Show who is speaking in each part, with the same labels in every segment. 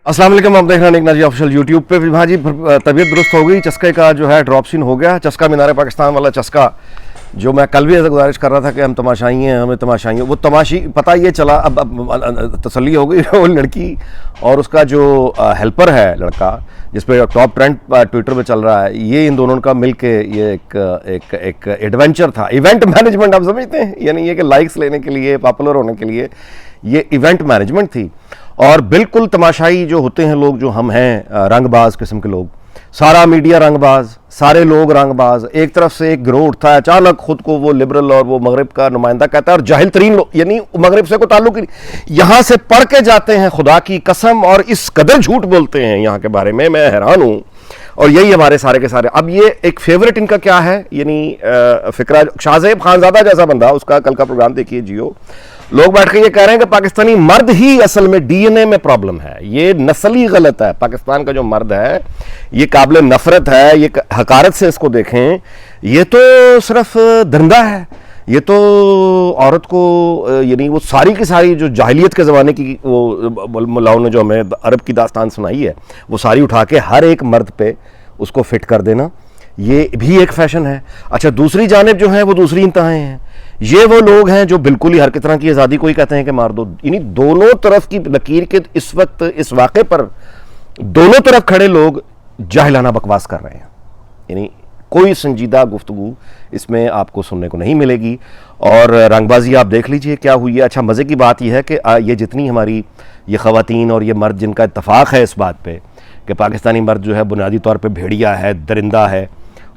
Speaker 1: अस्सलाम वालेकुम, आप देख रहे हैं एक नाजी ऑफिशियल यूट्यूब पे। हाँ जी, तबीयत दुरुस्त हो गई, चस्के का जो है ड्रॉप सीन हो गया। चस्का मीनार पाकिस्तान वाला चस्का जो मैं कल भी ऐसा गुजारिश कर रहा था कि हम तमाशाई हैं, हमें तमाशाई हैं, वो तमाशी पता ये चला। अब तसल्ली हो गई। वो लड़की और उसका जो हेल्पर है लड़का, जिस पे टॉप ट्रेंड ट्विटर पे चल रहा है, ये इन दोनों का मिल के ये एक एडवेंचर था। इवेंट मैनेजमेंट आप समझते हैं, यानी ये कि लाइक्स लेने के लिए, पॉपुलर होने के लिए ये इवेंट मैनेजमेंट थी। और बिल्कुल तमाशाई जो होते हैं लोग, जो हम हैं रंगबाज किस्म के लोग, सारा मीडिया रंगबाज, सारे लोग रंगबाज, एक तरफ से एक गिरोह उठता है, अचानक खुद को वो लिबरल और वो मगरिब का नुमाइंदा कहता है, और जाहिल तरीन लोग, यानी मगरिब से कोई ताल्लुक ही नहीं, यहां से पढ़ के जाते हैं खुदा की कसम, और इस कदर झूठ बोलते हैं यहाँ के बारे में, मैं हैरान हूं। और यही हमारे सारे के सारे। अब ये एक फेवरेट इनका क्या है, यानी फिक्रा शाहजेब खानजादा जैसा बंदा, उसका कल का प्रोग्राम देखिए जियो, लोग बैठ के ये कह रहे हैं कि पाकिस्तानी मर्द ही असल में डीएनए में प्रॉब्लम है, ये नस्ल ही गलत है। पाकिस्तान का जो मर्द है ये काबिल नफरत है, ये हकारत से इसको देखें, ये तो सिर्फ दरिंदा है, ये तो औरत को, यानी वो सारी की सारी जो जाहिलियत के ज़माने की वो मुल्लाओं ने जो हमें अरब की दास्तान सुनाई है, वो सारी उठा के हर एक मर्द पे उसको फिट कर देना, ये भी एक फैशन है। अच्छा, दूसरी जानिब जो है वो दूसरी इंतहाएं हैं, ये वो लोग हैं जो बिल्कुल ही हर की तरह की आज़ादी को ही कहते हैं कि मार दो। यानी दोनों तरफ की लकीर के इस वक्त इस वाक़े पर दोनों तरफ खड़े लोग जाहिलाना बकवास कर रहे हैं, यानी कोई संजीदा गुफ्तगू इसमें आपको सुनने को नहीं मिलेगी। और रंगबाजी आप देख लीजिए क्या हुई है। अच्छा, मज़े की बात यह है कि ये जितनी हमारी ये ख़वातीन और ये मर्द जिनका इत्तफाक़ है इस बात पे कि पाकिस्तानी मर्द जो है बुनियादी तौर पे भेड़िया है, दरिंदा है,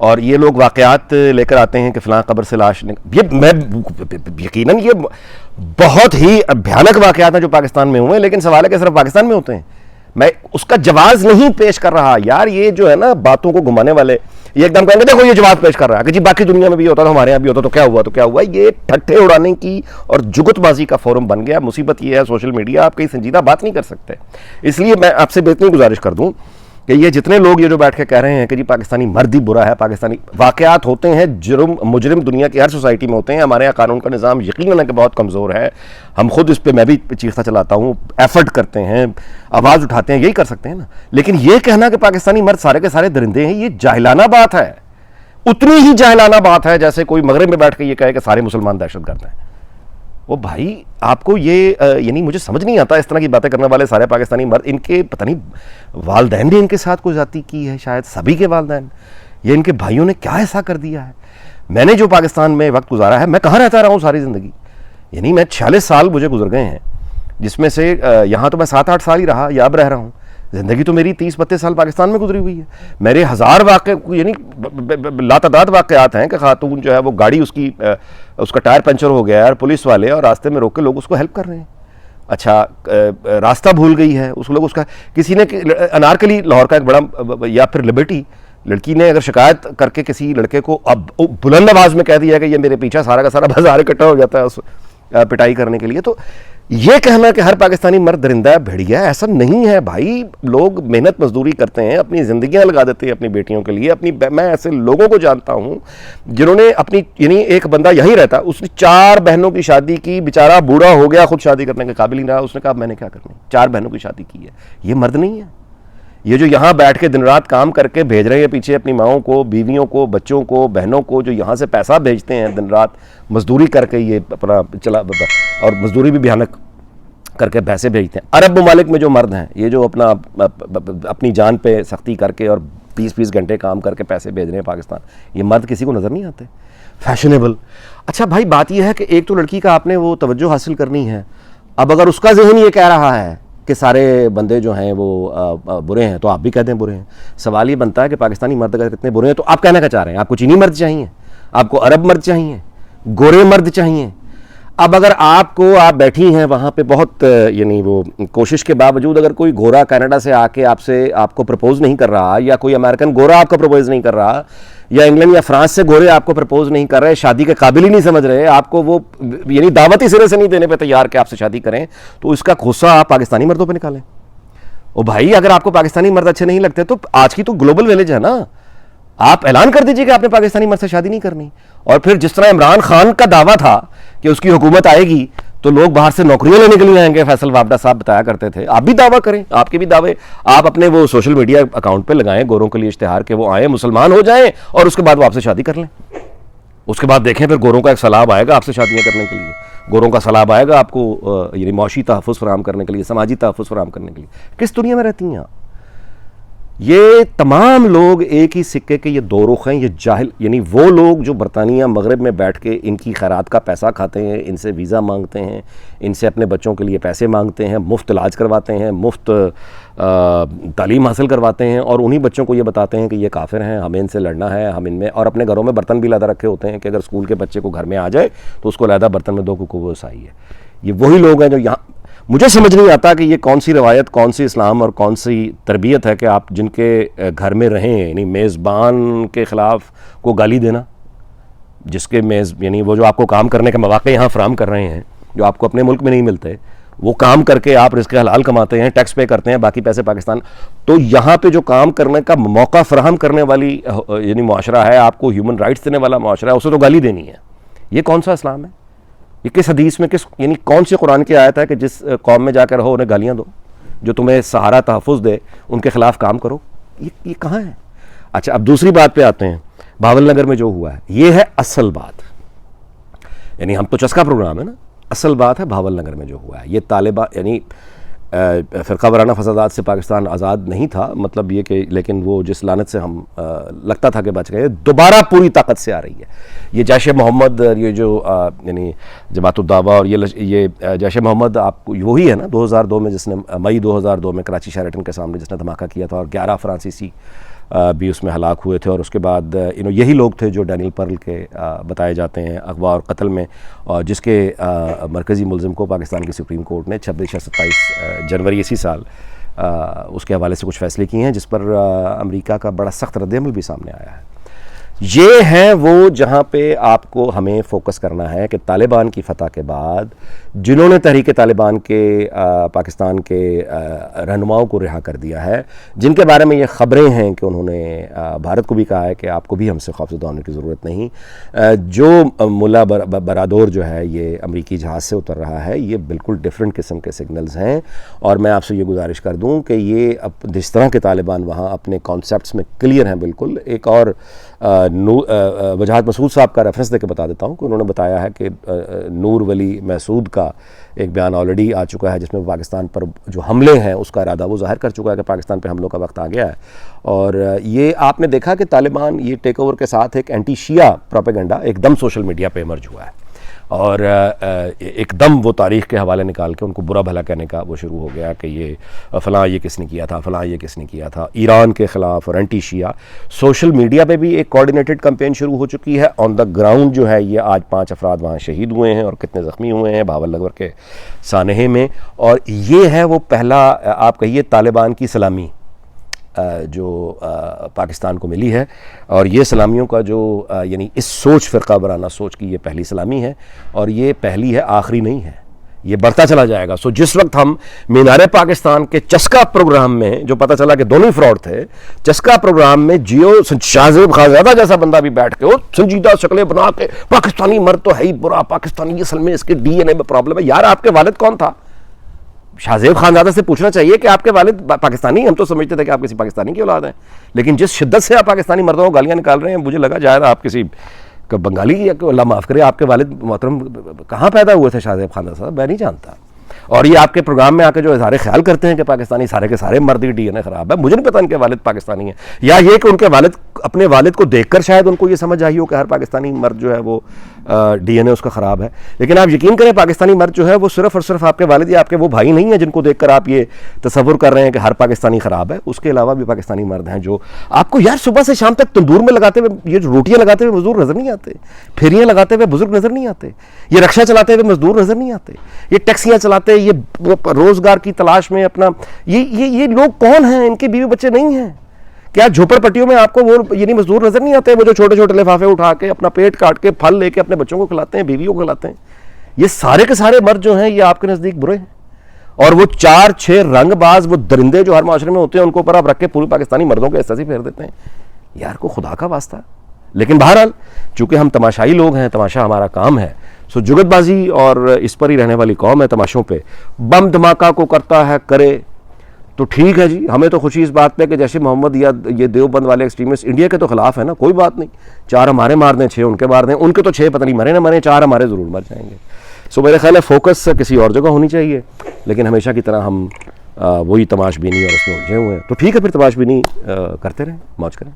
Speaker 1: और ये लोग वाक़यात लेकर आते हैं कि फ़लाँ कब्र से लाश, ये मैं यकीनन ये बहुत ही भयानक वाक़यात हैं जो पाकिस्तान में हुए हैं, लेकिन सवाल है कि सिर्फ पाकिस्तान में होते हैं। मैं उसका जवाब नहीं पेश कर रहा यार, ये जो है ना बातों को घुमाने वाले, ये एकदम कहेंगे देखो ये जवाब पेश कर रहा है कि जी बाकी दुनिया में भी होता, तो हमारे यहाँ भी होता, तो क्या हुआ, तो क्या हुआ। ये ठट्ठे उड़ाने की और जुगतबाजी का फोरम बन गया। मुसीबत ये है सोशल मीडिया, आप कहीं संजीदा बात नहीं कर सकते। इसलिए मैं आपसे बेहतरीन गुजारिश कर दूं कि ये जितने लोग ये जो बैठ के कह रहे हैं कि जी पाकिस्तानी मर्द ही बुरा है, पाकिस्तानी वाक़यात होते हैं, जुर्म मुजरिम दुनिया की हर सोसाइटी में होते हैं। हमारे यहाँ कानून का निज़ाम यकीनन है कि बहुत कमज़ोर है। हम खुद इस पर, मैं भी चीखता चलाता हूँ, एफर्ट करते हैं, आवाज़ उठाते हैं, यही कर सकते हैं ना। लेकिन ये कहना कि पाकिस्तानी मर्द सारे के सारे दरिंदे हैं, ये जाहिलाना बात है, उतनी ही जाहिलाना बात है जैसे कोई मगरिब में बैठ के ये कहे कि सारे मुसलमान दहशतगर्द हैं। वो भाई आपको ये यानी मुझे समझ नहीं आता इस तरह की बातें करने वाले सारे पाकिस्तानी मर्द, इनके पता नहीं वालदैन ने इनके साथ कोई ज़्यादती की है, शायद सभी के वालदैन या इनके भाइयों ने क्या ऐसा कर दिया है। मैंने जो पाकिस्तान में वक्त गुजारा है, मैं कहाँ रहता रहा हूँ सारी ज़िंदगी, यानी मैं 46 साल मुझे गुजर गए हैं, जिसमें से यहाँ तो मैं 7-8 साल ही रहा या अब रह रहा हूँ। ज़िंदगी तो मेरी 30-32 साल पाकिस्तान में गुजरी हुई है। मेरे हज़ार वाक़े, यानी लातादाद वाक़यात हैं कि खातून जो है वो गाड़ी उसका टायर पंचर हो गया है और पुलिस वाले और रास्ते में रोक के लोग उसको हेल्प कर रहे हैं। अच्छा, रास्ता भूल गई है उस लोग, उसका किसी ने अनारकली लाहौर का एक बड़ा, या फिर लिबर्टी लड़की ने अगर शिकायत करके किसी लड़के को अब बुलंद आवाज़ में कह दिया कि ये मेरे पीछे सारा का सारा बाजार इकट्ठा हो जाता है उस पिटाई करने के लिए। तो ये कहना कि हर पाकिस्तानी मर्द दरिंदा है, भेड़िया है, ऐसा नहीं है भाई। लोग मेहनत मजदूरी करते हैं, अपनी ज़िंदगियां लगा देते हैं अपनी बेटियों के लिए। मैं ऐसे लोगों को जानता हूं जिन्होंने अपनी, यानी एक बंदा यहीं रहता, उसने 4 बहनों की शादी की, बेचारा बूढ़ा हो गया, खुद शादी करने के काबिल ही रहा, उसने कहा मैंने क्या करनी, 4 बहनों की शादी की है। ये मर्द नहीं है। ये जो यहाँ बैठ के दिन रात काम करके भेज रहे हैं पीछे अपनी माओं को, बीवियों को, बच्चों को, बहनों को, जो यहाँ से पैसा भेजते हैं दिन रात मजदूरी करके, ये अपना चला, और मजदूरी भी भयानक करके पैसे भेजते हैं। अरब ममालिक में जो मर्द हैं, ये जो अपनी जान पे सख्ती करके और 20-20 घंटे काम करके पैसे भेज रहे हैं पाकिस्तान, ये मर्द किसी को नज़र नहीं आते, फैशनेबल। अच्छा भाई, बात यह है कि एक तो लड़की का आपने वो तवज्जो हासिल करनी है। अब अगर उसका ज़हन ये कह रहा है कि सारे बंदे जो हैं वो बुरे हैं, तो आप भी कहते हैं बुरे हैं। सवाल ये बनता है कि पाकिस्तानी मर्द अगर इतने बुरे हैं तो आप कहना क्या चाह रहे हैं? आपको चीनी मर्द चाहिए, आपको अरब मर्द चाहिए, गोरे मर्द चाहिए? अब अगर आप बैठी हैं वहाँ पे बहुत, यानी वो कोशिश के बावजूद अगर कोई गोरा कनाडा से आके आपको प्रपोज नहीं कर रहा, या कोई अमेरिकन गोरा आपको प्रपोज नहीं कर रहा, या इंग्लैंड या फ्रांस से गोरे आपको प्रपोज नहीं कर रहे, शादी के काबिल ही नहीं समझ रहे, आपको वो यानी दावत ही सिरे से नहीं देने पे तैयार कि आपसे शादी करें, तो इसका गुस्सा आप पाकिस्तानी मर्दों पे निकालें। ओ भाई, अगर आपको पाकिस्तानी मर्द अच्छे नहीं लगते तो आज की तो ग्लोबल विलेज है ना, आप ऐलान कर दीजिए कि आपने पाकिस्तानी मर्द से शादी नहीं करनी। और फिर जिस तरह इमरान खान का दावा था कि उसकी हुकूमत आएगी तो लोग बाहर से नौकरियां लेने के लिए आएंगे। फैसल वापडा साहब बताया करते थे, आप भी दावा करें, आपके भी दावे आप अपने वो सोशल मीडिया अकाउंट पे लगाएं गोरों के लिए इश्तिहार के वो आए, मुसलमान हो जाएं और उसके बाद वो आपसे शादी कर लें। उसके बाद देखें फिर गोरों का एक सलाब आएगा आपसे शादियां करने के लिए, गोरों का सलाब आएगा आपको यानी मौशी तहफ़्फ़ुज़ फराहम करने के लिए, समाजी तहफ़्फ़ुज़ फराहम करने के लिए। किस दुनिया में रहती हैं आप? ये तमाम लोग एक ही सिक्के के ये दो रुख हैं। ये जाहिल यानी वो लोग जो बरतानिया मगरब में बैठ के इनकी खैरात का पैसा खाते हैं, इनसे वीज़ा मांगते हैं, इनसे अपने बच्चों के लिए पैसे मांगते हैं, मुफ्त इलाज करवाते हैं, मुफ्त तालीम हासिल करवाते हैं और उन्हीं बच्चों को ये बताते हैं कि ये काफिर हैं, हमें इनसे लड़ना है, हम इनमें, और अपने घरों में बर्तन भी लादा रखे होते हैं कि अगर स्कूल के बच्चे को घर में आ जाए तो उसको लादा बर्तन में दो को वो सही है। ये वही लोग हैं जो यहाँ, मुझे समझ नहीं आता कि ये कौन सी रवायत, कौन सी इस्लाम और कौन सी तरबियत है कि आप जिनके घर में रहें यानी मेज़बान के ख़िलाफ़ को गाली देना, जिसके मेज़ यानी वो जो आपको काम करने के मौके यहाँ फराहम कर रहे हैं जो आपको अपने मुल्क में नहीं मिलते, वो काम करके आप रिज़्क़ हलाल कमाते हैं, टैक्स पे करते हैं, बाकी पैसे पाकिस्तान, तो यहाँ पे जो काम करने का मौका फराहम करने वाली यानी मुआशरा है, आपको ह्यूमन राइट्स देने वाला मुआशरा है, उसे तो गाली देनी है। ये कौन सा इस्लाम है? ये किस हदीस में, किस यानी कौन सी कुरान की आयत है कि जिस कौम में जाकर रहो उन्हें गालियाँ दो, जो तुम्हें सहारा तहफ़्फ़ुज़ दे उनके ख़िलाफ़ काम करो? ये कहाँ है? अच्छा, अब दूसरी बात पे आते हैं। भावल नगर में जो हुआ है ये है असल बात, यानी हम तो चस्का प्रोग्राम है ना, असल बात है भावल नगर में जो हुआ है। ये तालिबान यानी फ़िरक़ा वाराना फसादात से पाकिस्तान आज़ाद नहीं था, मतलब ये कि, लेकिन वो जिस लानत से हम लगता था कि बच गए, दोबारा पूरी ताकत से आ रही है। ये जैश मोहम्मद, ये जो यानी जमात-उद-दावा और ये जैश मोहम्मद आपको वही है ना 2002 में, जिसने मई 2002 में कराची शेराटन के सामने जिसने धमाका किया था और 11 फ्रांसीसी भी उसमें हलाक हुए थे। और उसके बाद यही लोग थे जो डैनियल पर्ल के बताए जाते हैं अगवा और कत्ल में, और जिसके मरकज़ी मुलज़िम को पाकिस्तान की सुप्रीम कोर्ट ने 26 या 27 जनवरी इसी साल उसके हवाले से कुछ फ़ैसले किए हैं, जिस पर अमेरिका का बड़ा सख्त रद्द-ए-अमल भी सामने आया है। ये है वो जहाँ पे आपको हमें फोकस करना है कि तालिबान की फ़तह के बाद जिन्होंने तहरीक तालिबान के पाकिस्तान के रहनुमाओं को रिहा कर दिया है, जिनके बारे में ये ख़बरें हैं कि उन्होंने भारत को भी कहा है कि आपको भी हमसे खौफज़दा होने की ज़रूरत नहीं, जो मुल्ला बरादोर जो है ये अमरीकी जहाज़ से उतर रहा है, ये बिल्कुल डिफरेंट किस्म के सिग्नल्स हैं। और मैं आपसे ये गुजारिश कर दूँ कि ये अब जिस तरह के तालिबान वहाँ अपने कॉन्सेप्ट्स में क्लियर हैं बिल्कुल। एक और वजाहत मसूद साहब का रेफरेंस देकर बता देता हूँ कि उन्होंने बताया है कि नूर वली महसूद का एक बयान ऑलरेडी आ चुका है, जिसमें पाकिस्तान पर जो हमले हैं उसका इरादा वो ज़ाहिर कर चुका है कि पाकिस्तान पे हमलों का वक्त आ गया है। और ये आपने देखा कि तालिबान ये टेक ओवर के साथ एक एंटी शिया प्रोपेगेंडा एकदम सोशल मीडिया पे इमर्ज हुआ है, और एकदम वो तारीख़ के हवाले निकाल के उनको बुरा भला कहने का वो शुरू हो गया कि ये फ़लाँ ये किसने किया था, फ़लाँ ये किसने किया था, ईरान के ख़िलाफ़ और एंटी शिया। सोशल मीडिया पे भी एक कोऑर्डिनेटेड कैंपेन शुरू हो चुकी है। ऑन द ग्राउंड जो है ये आज 5 अफराद वहाँ शहीद हुए हैं और कितने ज़ख्मी हुए हैं भावल नगर के सानहे में। और ये है वो पहला आप कहिए तालिबान की सलामी जो पाकिस्तान को मिली है, और ये सलामियों का जो यानी इस सोच फ़िरक़ा वाराना सोच की ये पहली सलामी है, और ये पहली है, आखिरी नहीं है, ये बढ़ता चला जाएगा। सो जिस वक्त हम मीनारे पाकिस्तान के चस्का प्रोग्राम में जो पता चला कि दोनों ही फ्रॉड थे, चस्का प्रोग्राम में जियो शाहजेब खानज़ादा जैसा बंदा भी बैठ के वो संजीदा शक्लें बना के पाकिस्तानी मर्द तो है ही बुरा, पाकिस्तानी असल में इसके DNA में प्रॉब्लम है। यार आपके वालिद कौन था? शाहजेब खानज़ादा से पूछना चाहिए कि आपके वालिद पाकिस्तानी, हम तो समझते थे कि आप किसी पाकिस्तानी की औलाद हैं, लेकिन जिस शिद्दत से आप पाकिस्तानी मर्दों को गालियाँ निकाल रहे हैं, मुझे लगा शायद आप किसी बंगाली या अल्लाह माफ़ करे, आपके वालिद मोहतरम कहाँ पैदा हुए थे शाहजेब खानज़ादा साहब, मैं नहीं जानता। और ये आपके प्रोग्राम में आके जो इज़हार ख्याल करते हैं कि पाकिस्तानी सारे के सारे मर्द की DNA ख़राब है, मुझे नहीं पता इनके वालिद पाकिस्तानी हैं, या ये कि उनके वालिद अपने वालिद को देखकर शायद उनको ये समझ आई हो कि हर पाकिस्तानी मर्द जो है वो DNA उसका ख़राब है। लेकिन आप यकीन करें पाकिस्तानी मर्द जो है वो सिर्फ़ और सिर्फ आपके वालिद या आपके वो भाई नहीं है जिनको देखकर आप ये तसव्वुर कर रहे हैं कि हर पाकिस्तानी ख़राब है। उसके अलावा भी पाकिस्तानी मर्द हैं जो आपको यार सुबह से शाम तक तंदूर में लगाते हुए, ये रोटियाँ लगाते हुए मजदूर नज़र नहीं आते, फेरियाँ लगाते हुए बुजुर्ग नज़र नहीं आते, ये रक्षा चलाते हुए मजदूर नज़र नहीं आते, ये टैक्सियाँ चलाते, ये रोज़गार की तलाश में अपना ये लोग कौन हैं? इनके बीवी बच्चे नहीं हैं क्या? झोपड़पट्टियों में आपको वो यानी मजदूर नजर नहीं आते, वो जो छोटे छोटे लिफाफे उठा के अपना पेट काट के फल लेके अपने बच्चों को खिलाते हैं, बीवियों को खिलाते हैं। ये सारे के सारे मर्द जो हैं ये आपके नज़दीक बुरे हैं, और वो 4-6 रंगबाज वो दरिंदे जो हर माशरे में होते हैं उनको ऊपर आप रख के पूरे पाकिस्तानी मर्दों के एहसास ही फेर देते हैं। यार को खुदा का वास्ता। लेकिन बहरहाल चूंकि हम तमाशाई लोग हैं, तमाशा हमारा काम है, सो जुगतबाजी और इस पर ही रहने वाली कौम है तमाशों पे। बम धमाका को करता है करे तो ठीक है जी, हमें तो खुशी इस बात पे कि जैसे मोहम्मद या ये देवबंद वाले एक्सट्रीमिस्ट इंडिया के तो खिलाफ है ना, कोई बात नहीं, 4 हमारे मार दें 6 उनके मार दें, उनके तो 6 पता नहीं मरे ना मरे, 4 हमारे ज़रूर मर जाएंगे। सो मेरे ख्याल है फोकस किसी और जगह होनी चाहिए, लेकिन हमेशा की तरह हम वही तमाशबीनी और उसमें उलझे हुए हैं। तो ठीक है फिर तमाशबीनी करते रहें, मौज करें।